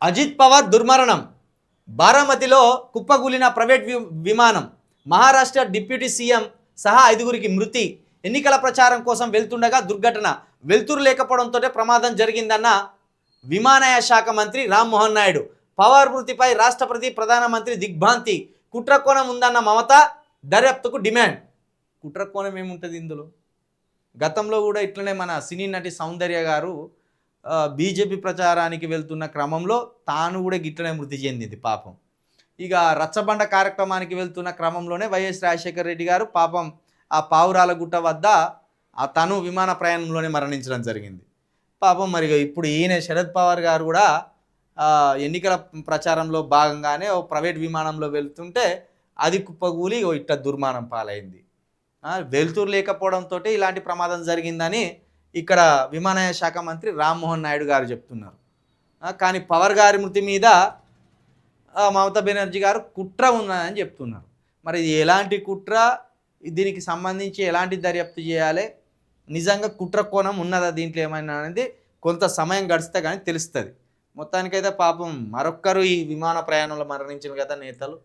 అజిత్ పవార్ దుర్మరణం. బారామతిలో కుప్పగూలిన ప్రైవేట్ విమానం. Maharashtra deputy CM సహా 5గురికి మృతి. ఎన్నికల ప్రచారం కోసం వెళ్తుండగా దుర్ఘటన. వెలుతురు లేకపోవడంతో ప్రమాదం జరిగిందన్న విమానయాన శాఖ మంత్రి రామ్మోహన్ నాయుడు. పవార్ మృతిపై రాష్ట్రపతి ప్రధానమంత్రి దిగ్భ్రాంతి. కుట్రకోణం ఉందన్న మమత. దర్యాప్తుకు డిమాండ్. కుట్రకోణం ఏముంటుంది ఇందులో? గతంలో కూడా ఇట్లనే మన సినీ నటి సౌందర్య గారు బీజేపీ ప్రచారానికి వెళ్తున్న క్రమంలో తాను కూడా గిట్లనే మృతి చెందింది పాపం. ఇక రచ్చబండ కార్యక్రమానికి వెళ్తున్న క్రమంలోనే వైఎస్ రాజశేఖర రెడ్డి గారు పాపం ఆ పావురాలగుట్ట వద్ద తను విమాన ప్రయాణంలోనే మరణించడం జరిగింది పాపం. మరి ఇప్పుడు ఈయన శరద్ పవార్ గారు కూడా ఎన్నికల ప్రచారంలో భాగంగానే ఓ ప్రైవేట్ విమానంలో వెళ్తుంటే అది కుప్పగూలి ఇట్ట దుర్మానం పాలైంది. వెలుతురు లేకపోవడంతో ఇలాంటి ప్రమాదం జరిగిందని ఇక్కడ విమానయాన శాఖ మంత్రి రామ్మోహన్ నాయుడు గారు చెప్తున్నారు. కానీ పవర్ గారి మృతి మీద మమతా బెనర్జీ గారు కుట్ర ఉందని చెప్తున్నారు. మరి ఇది ఎలాంటి కుట్ర, దీనికి సంబంధించి ఎలాంటి దర్యాప్తు చేయాలి, నిజంగా కుట్ర కోణం ఉన్నదా దీంట్లో ఏమైనా అనేది కొంత సమయం గడిస్తే కానీ తెలుస్తుంది. మొత్తానికైతే పాపం మరొక్కరు ఈ విమాన ప్రయాణంలో మరణించిన కదా నేతలు.